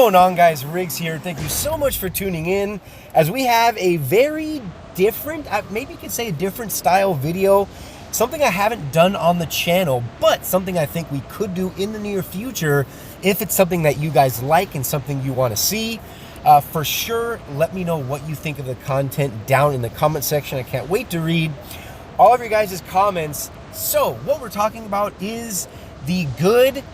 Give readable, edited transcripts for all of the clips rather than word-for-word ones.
going on, guys? Riggs here. Thank you so much for tuning in as we have a very different, maybe you could say a different style video. Something I haven't done on the channel, but something I think we could do in the near future if it's something that you guys like and something you want to see. For sure, let me know what you think of the content down in the comment section. I can't wait to read all of your guys' comments. So what we're talking about is the good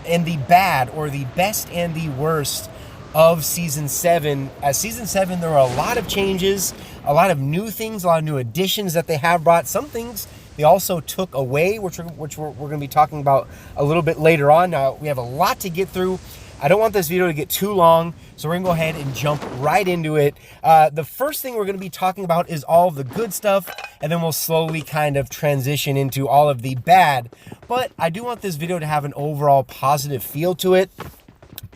and the bad, or the best and the worst of Season 7. As Season 7, there are a lot of changes, a lot of new things, a lot of new additions that they have brought. Some things they also took away, which we're going to be talking about a little bit later on. Now, we have a lot to get through. I don't want this video to get too long, so we're going to go ahead and jump right into it. The first thing we're going to be talking about is all of the good stuff, and then we'll slowly kind of transition into all of the bad. But I do want this video to have an overall positive feel to it.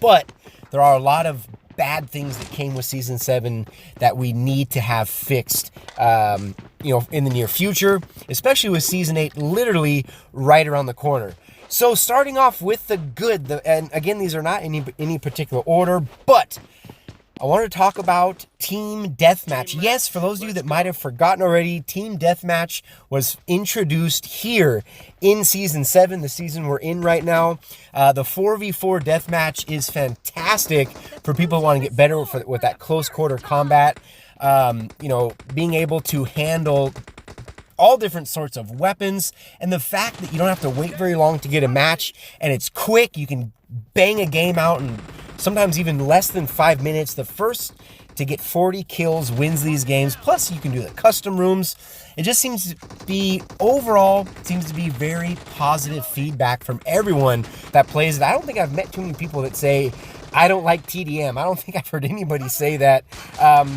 But there are a lot of bad things that came with Season 7 that we need to have fixed, in the near future, especially with Season 8 literally right around the corner. So starting off with the good, and again, these are not in any particular order, but I want to talk about Team Deathmatch. Yes, for those of you that might have forgotten already, Team Deathmatch was introduced here in Season 7, the season we're in right now. The 4v4 Deathmatch is fantastic for people who want to get better with that close quarter combat. Being able to handle all different sorts of weapons, and the fact that you don't have to wait very long to get a match, and it's quick. You can bang a game out in sometimes even less than 5 minutes. The first to get 40 kills wins these games. Plus, you can do the custom rooms. It just seems to be, overall, very positive feedback from everyone that plays it. I don't think I've met too many people that say, I don't like TDM. I don't think I've heard anybody say that.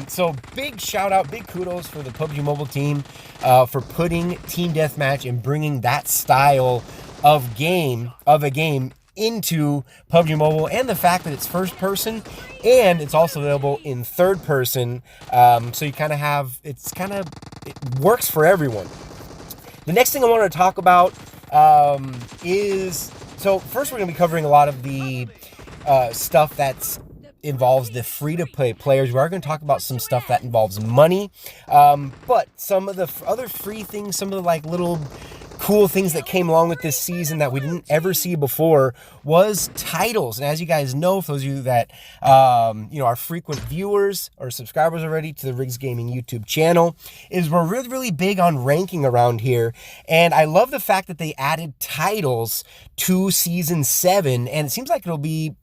So big shout out, big kudos for the PUBG Mobile team for putting Team Deathmatch and bringing that style of a game into PUBG Mobile, and the fact that it's first person and it's also available in third person. So you kind of have, it works for everyone. The next thing I want to talk about is, so first we're going to be covering a lot of the stuff that involves the free-to-play players. We are going to talk about some stuff that involves money, but some of the other free things, some of the little cool things that came along with this season that we didn't ever see before was titles. And as you guys know, for those of you that are frequent viewers or subscribers already to the Riggs Gaming YouTube channel, is we're really, really big on ranking around here. And I love the fact that they added titles to Season 7, and it seems like it'll be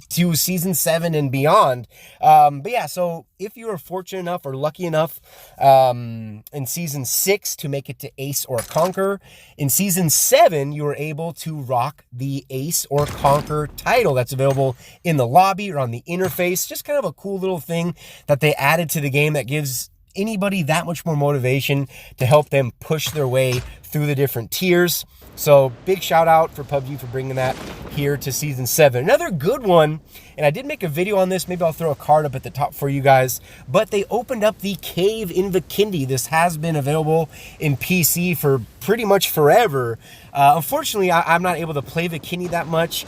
to Season 7 and beyond. But yeah, so if you were fortunate enough or lucky enough in Season 6 to make it to Ace or Conquer, in Season 7 you were able to rock the Ace or Conquer title that's available in the lobby or on the interface. Just kind of a cool little thing that they added to the game that gives anybody that much more motivation to help them push their way through the different tiers. So big shout out for PUBG for bringing that here to Season 7. Another good one, and I did make a video on this, maybe I'll throw a card up at the top for you guys, but they opened up the cave in Vikindi. This has been available in PC for pretty much forever. Unfortunately, I'm not able to play Vikindi that much,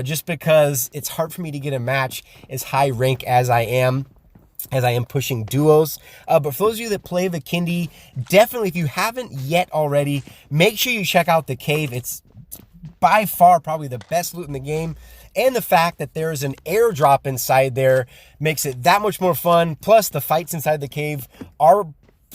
just because it's hard for me to get a match as high rank as I am pushing duos. But for those of you that play Vikindi, definitely, if you haven't yet already, make sure you check out the cave. It's by far probably the best loot in the game. And the fact that there is an airdrop inside there makes it that much more fun. Plus, the fights inside the cave are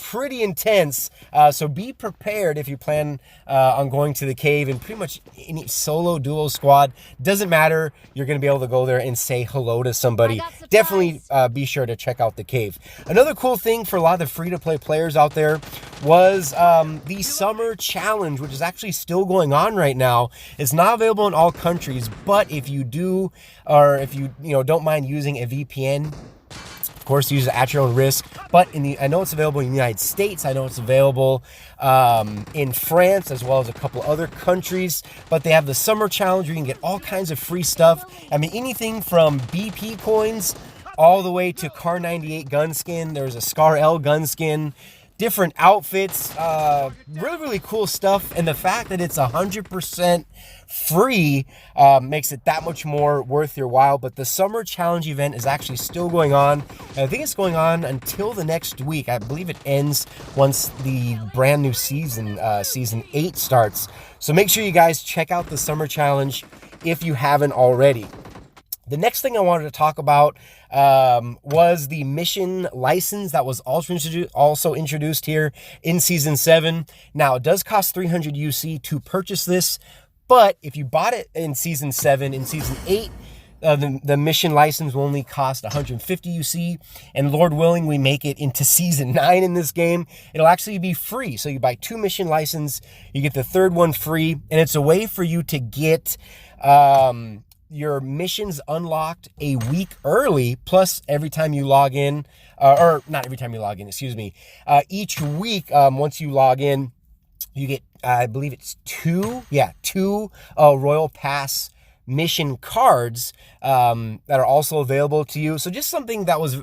pretty intense, so be prepared if you plan on going to the cave. And pretty much any solo, duo, squad, doesn't matter, you're going to be able to go there and say hello to somebody. Definitely be sure to check out the cave. Another cool thing for a lot of the free-to-play players out there was the Summer Challenge, which is actually still going on right now. It's not available in all countries, but if you do, or if you don't mind using a VPN, of course, use it at your own risk. But I know it's available in the United States. I know it's available in France, as well as a couple other countries. But they have the Summer Challenge. You can get all kinds of free stuff. I mean, anything from BP coins all the way to Car 98 Gunskin. There's a Scar L Gunskin. different outfits, really cool stuff. And the fact that it's 100% free makes it that much more worth your while. But the summer challenge event is actually still going on. And I think it's going on until the next week. I believe it ends once the brand new season, season 8 starts. So make sure you guys check out the summer challenge if you haven't already. The next thing I wanted to talk about was the mission license that was also introduced here in Season 7. Now, it does cost 300 UC to purchase this, but if you bought it in Season 7, in Season 8, the mission license will only cost 150 UC, and Lord willing, we make it into Season 9 in this game, it'll actually be free. So you buy 2 mission license, you get the third one free, and it's a way for you to get your missions unlocked a week early, plus every time you log in, or not every time you log in, excuse me, each week, once you log in, you get, I believe it's two Royal Pass mission cards that are also available to you. So just something that was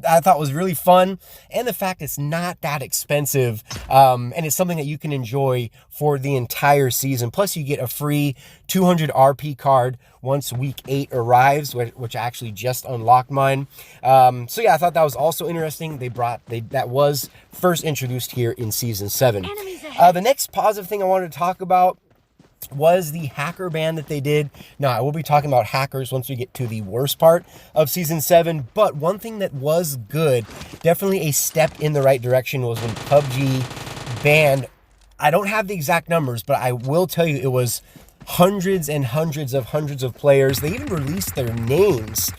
I thought was really fun, and the fact it's not that expensive, and it's something that you can enjoy for the entire season. Plus you get a free 200 RP card once week 8 arrives, which I actually just unlocked mine. So yeah, I thought that was also interesting. That was first introduced here in Season 7. The next positive thing I wanted to talk about was the hacker ban that they did. Now, I will be talking about hackers once we get to the worst part of Season 7, but one thing that was good, definitely a step in the right direction, was when PUBG banned, I don't have the exact numbers, but I will tell you it was hundreds and hundreds of players. They even released their names.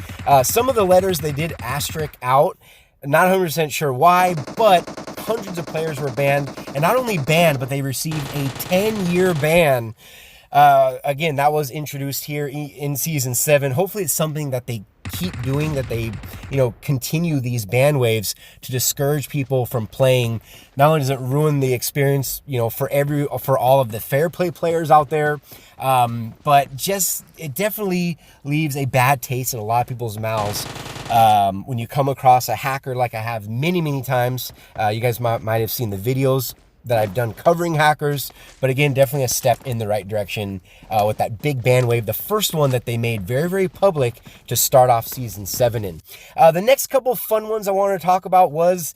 Some of the letters they did asterisk out. Not 100% sure why, but hundreds of players were banned. And not only banned, but they received a 10-year ban. Again, that was introduced here in Season 7. Hopefully it's something that they keep doing, that they, continue these ban waves to discourage people from playing. Not only does it ruin the experience, for all of the fair play players out there, but it definitely leaves a bad taste in a lot of people's mouths. When you come across a hacker like I have many times. You guys might have seen the videos that I've done covering hackers, but again, definitely a step in the right direction with that big ban wave, the first one that they made very public to start off Season 7 in. The next couple fun ones I wanted to talk about was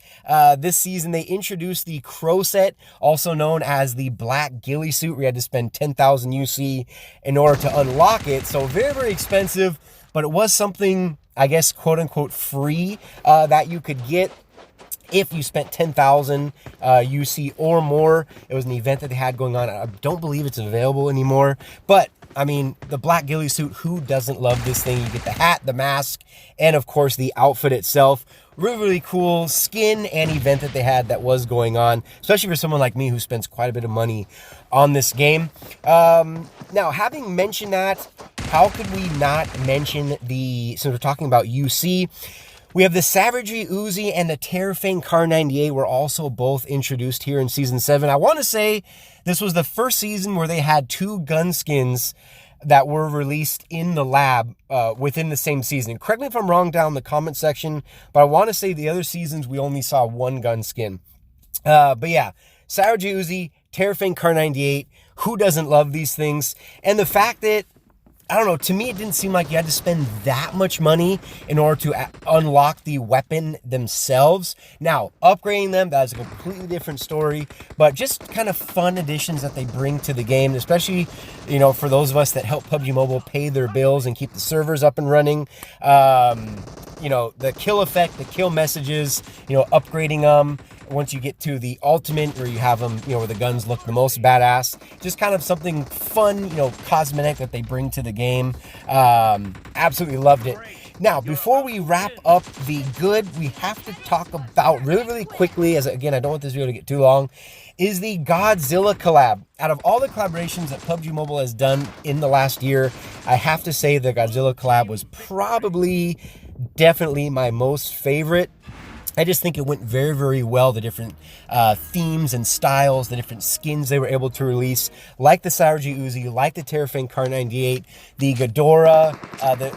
this season they introduced the Crow set, also known as the black ghillie suit. We had to spend 10,000 UC in order to unlock it, so very expensive, but it was something, I guess, quote unquote free that you could get if you spent 10,000 UC or more. It was an event that they had going on. I don't believe it's available anymore, but I mean, the black ghillie suit, who doesn't love this thing? You get the hat, the mask, and of course the outfit itself. Really cool skin and event that they had that was going on, especially for someone like me who spends quite a bit of money on this game. Now, having mentioned that, how could we not mention since we're talking about UC, we have the Savagery Uzi and the Terrafane Car 98 were also both introduced here in Season 7. I want to say this was the first season where they had 2 Gunskins that were released in the lab within the same season. Correct me if I'm wrong down in the comment section, but I want to say the other seasons we only saw 1 Gunskin. But yeah, Savagery Uzi, Terrafane Car 98, who doesn't love these things? And the fact that, I don't know, to me it didn't seem like you had to spend that much money in order to unlock the weapon themselves. Now, upgrading them, that's a completely different story, but just kind of fun additions that they bring to the game, especially, for those of us that help PUBG Mobile pay their bills and keep the servers up and running. The kill effect, the kill messages, upgrading them. Once you get to the ultimate where you have them, where the guns look the most badass, just kind of something fun, cosmetic that they bring to the game. Absolutely loved it. Now, before we wrap up the good, we have to talk about really quickly, as again, I don't want this video to get too long, is the Godzilla collab. Out of all the collaborations that PUBG Mobile has done in the last year, I have to say the Godzilla collab was definitely my most favorite. I just think it went very well. The different themes and styles, the different skins they were able to release, like the Savagery Uzi, like the Terrafane Car 98, the Ghidorah,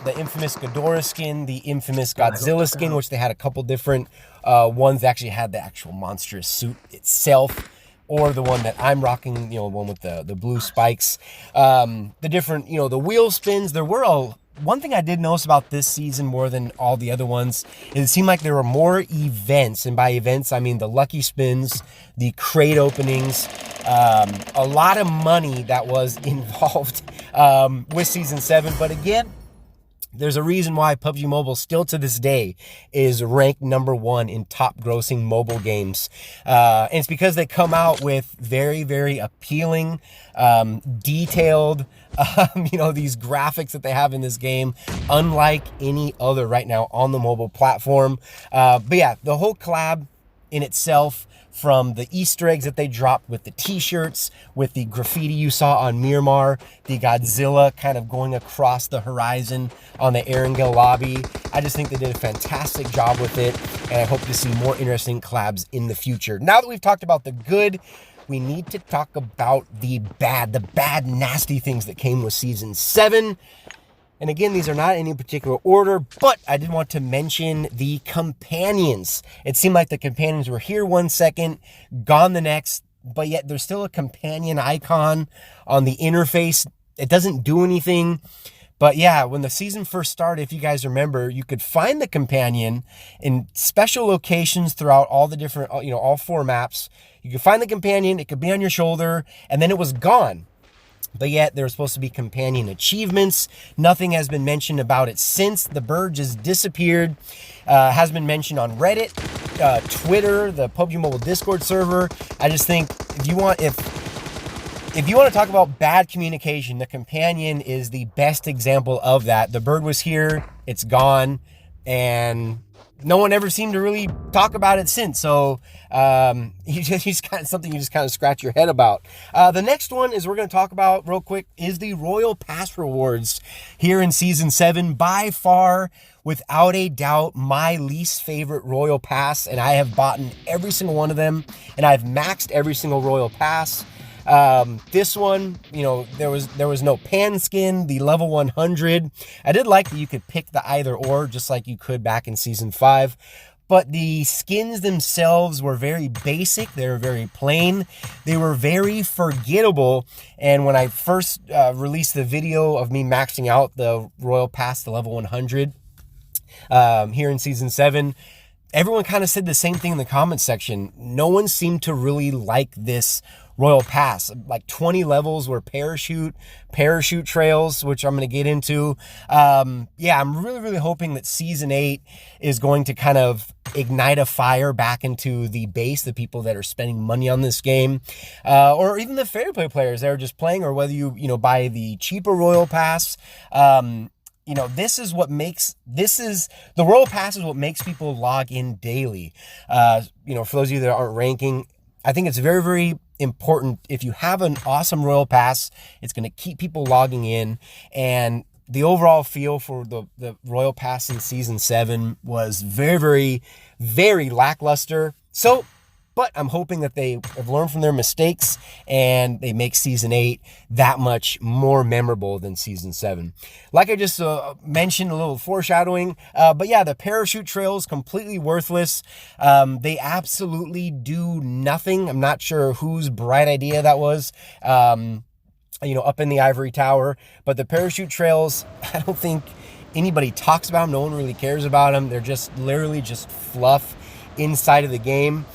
the infamous Ghidorah skin, the infamous Godzilla skin, which they had a couple different ones that actually had the actual monstrous suit itself, or the one that I'm rocking, you know, one with the blue spikes. The different, you know, the wheel spins. There were one thing I did notice about this season more than all the other ones is it seemed like there were more events. And by events, I mean the lucky spins, the crate openings, a lot of money that was involved with Season 7. But again, there's a reason why PUBG Mobile still to this day is ranked #1 in top grossing mobile games. And it's because they come out with very, very appealing, detailed, you know, these graphics that they have in this game, unlike any other right now on the mobile platform. But yeah, the whole collab in itself, from the Easter eggs that they dropped with the t-shirts, with the graffiti you saw on Miramar, the Godzilla kind of going across the horizon on the Erangel lobby. I just think they did a fantastic job with it, and I hope to see more interesting collabs in the future. Now that we've talked about the good, we need to talk about the bad, nasty things that came with Season 7. And again, these are not in any particular order, but I did want to mention the companions. It seemed like the companions were here 1 second, gone the next, but yet there's still a companion icon on the interface. It doesn't do anything. But yeah, when the season first started, if you guys remember, you could find the companion in special locations throughout all the different, you know, all 4 maps. You could find the companion, it could be on your shoulder, and then it was gone. But yet there were supposed to be companion achievements. Nothing has been mentioned about it since. The bird just disappeared. Has been mentioned on Reddit, Twitter, the PUBG Mobile Discord server. I just think if you want to talk about bad communication, the companion is the best example of that. The bird was here, it's gone, and no one ever seemed to really talk about it since. So he's kind of something you just kind of scratch your head about. The next one is we're going to talk about real quick is the Royal Pass rewards here in Season 7. By far, without a doubt, my least favorite Royal Pass, and I have bought every single one of them, and I've maxed every single Royal Pass. This one, you know, there was no pan skin, the level 100. I did like that you could pick the either or, just like you could back in Season 5. But the skins themselves were very basic. They were very plain. They were very forgettable. And when I first released the video of me maxing out the Royal Pass, the level 100, here in Season 7, everyone kind of said the same thing in the comments section. No one seemed to really like this Royal Pass. Like 20 levels were parachute trails, which I'm going to get into. Yeah, I'm really hoping that Season 8 is going to kind of ignite a fire back into the base, the people that are spending money on this game, or even the fair play players that are just playing, or whether you buy the cheaper Royal Pass. You know, the Royal Pass is what makes people log in daily. You know, for those of you that aren't ranking, I think it's very important. If you have an awesome Royal Pass, it's going to keep people logging in. And the overall feel for the Royal Pass in Season 7 was very lackluster. But I'm hoping that they have learned from their mistakes and they make Season 8 that much more memorable than Season 7. Like I just mentioned, a little foreshadowing. But yeah, the parachute trails, completely worthless. They absolutely do nothing. I'm not sure whose bright idea that was, you know, up in the ivory tower. But the parachute trails, I don't think anybody talks about them. No one really cares about them. They're just literally just fluff inside of the game.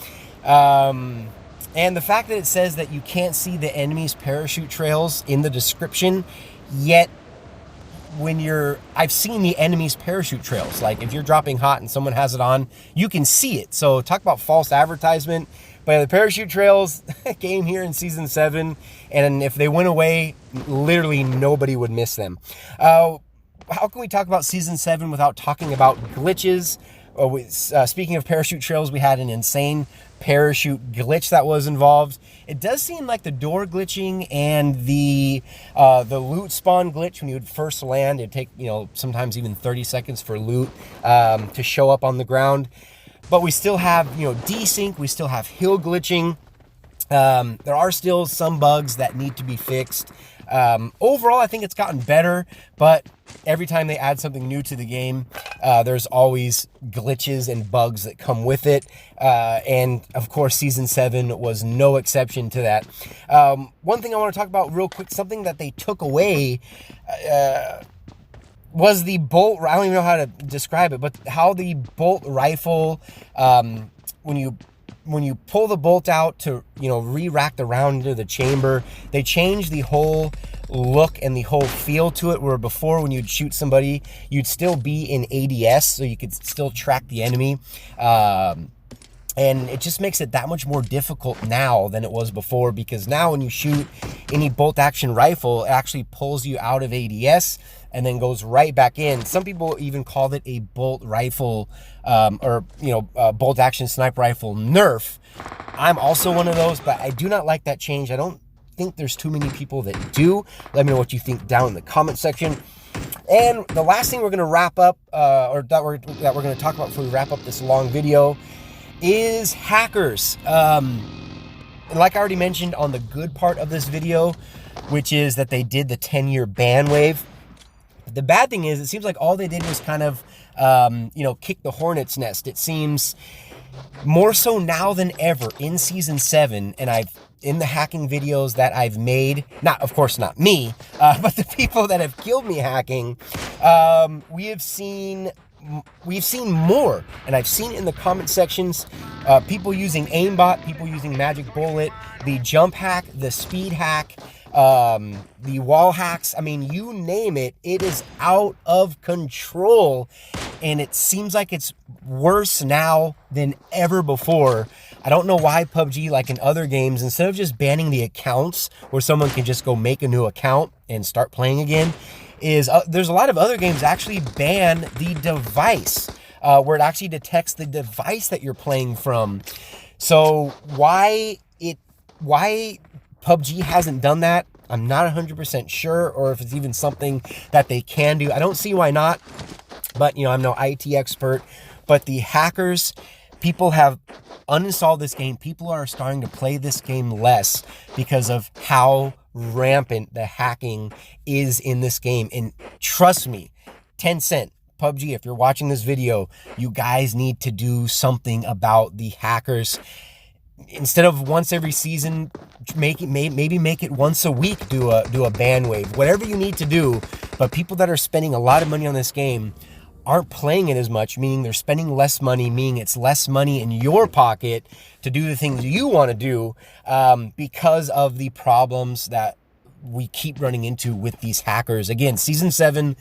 And the fact that it says that you can't see the enemy's parachute trails in the description, yet I've seen the enemy's parachute trails. Like if you're dropping hot and someone has it on, you can see it. So talk about false advertisement. But the parachute trails came here in Season 7, and if they went away, literally nobody would miss them. How can we talk about Season 7 without talking about glitches? Speaking of parachute trails, we had an insane parachute glitch that was involved. It does seem like the door glitching and the loot spawn glitch, when you would first land, it'd take, you know, sometimes even 30 seconds for loot to show up on the ground. But we still have, you know, desync, we still have hill glitching. There are still some bugs that need to be fixed. Overall, I think it's gotten better, but every time they add something new to the game, there's always glitches and bugs that come with it. And of course, Season 7 was no exception to that. One thing I want to talk about real quick, something that they took away, was the bolt. I don't even know how to describe it, but how the bolt rifle, when you pull the bolt out to, re-rack the round into the chamber, they changed the whole look and the whole feel to it, where before when you'd shoot somebody, you'd still be in ADS, so you could still track the enemy. And it just makes it that much more difficult now than it was before, because now when you shoot any bolt action rifle, it actually pulls you out of ADS and then goes right back in. Some people even called it a bolt rifle, bolt action sniper rifle nerf. I'm also one of those, but I do not like that change. I don't think there's too many people that do. Let me know what you think down in the comment section. And the last thing we're going to wrap up, or that we're going to talk about before we wrap up this long video, is hackers. And like I already mentioned on the good part of this video, which is that they did the 10-year ban wave. The bad thing is, it seems like all they did was kind of, kick the hornet's nest. It seems more so now than ever in Season 7, and in the hacking videos that I've made, of course not me, but the people that have killed me hacking, we've seen more, and I've seen in the comment sections, people using aimbot, people using magic bullet, the jump hack, the speed hack, the wall hacks. I mean, you name it, it is out of control, and it seems like it's worse now than ever before. I don't know why PUBG, like in other games, instead of just banning the accounts where someone can just go make a new account and start playing again, there's a lot of other games actually ban the device, where it actually detects the device that you're playing from. So why PUBG hasn't done that, I'm not 100% sure, or if it's even something that they can do. I don't see why not, but I'm no IT expert. But the hackers, people have uninstalled this game. People are starting to play this game less because of how rampant the hacking is in this game. And trust me, Tencent, PUBG, if you're watching this video, you guys need to do something about the hackers. Instead of once every season, maybe make it once a week, do a ban wave, whatever you need to do. But people that are spending a lot of money on this game aren't playing it as much, meaning they're spending less money, meaning it's less money in your pocket to do the things you want to do, because of the problems that we keep running into with these hackers. Again, Season 7,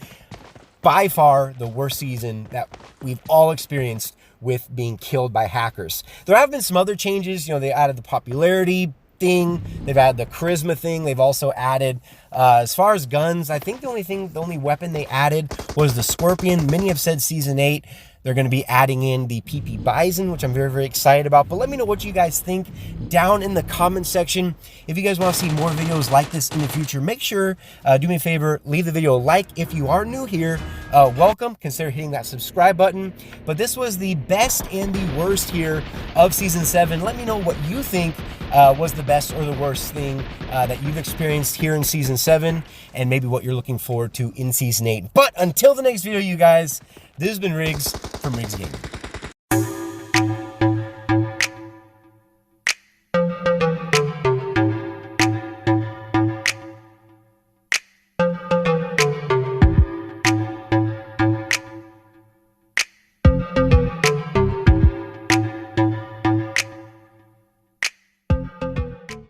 by far the worst season that we've all experienced with being killed by hackers. There have been some other changes. They added the popularity thing, they've added the charisma thing, they've also added, as far as guns, I think the only weapon they added was the Scorpion. Many have said Season 8 they're going to be adding in the PP Bison, which I'm very, very excited about. But let me know what you guys think down in the comment section. If you guys want to see more videos like this in the future, make sure, do me a favor, leave the video a like. If you are new here, welcome. Consider hitting that subscribe button. But this was the best and the worst here of Season 7. Let me know what you think was the best or the worst thing that you've experienced here in Season 7, and maybe what you're looking forward to in Season 8. But until the next video, you guys, this has been Riggs from Riggs Gaming.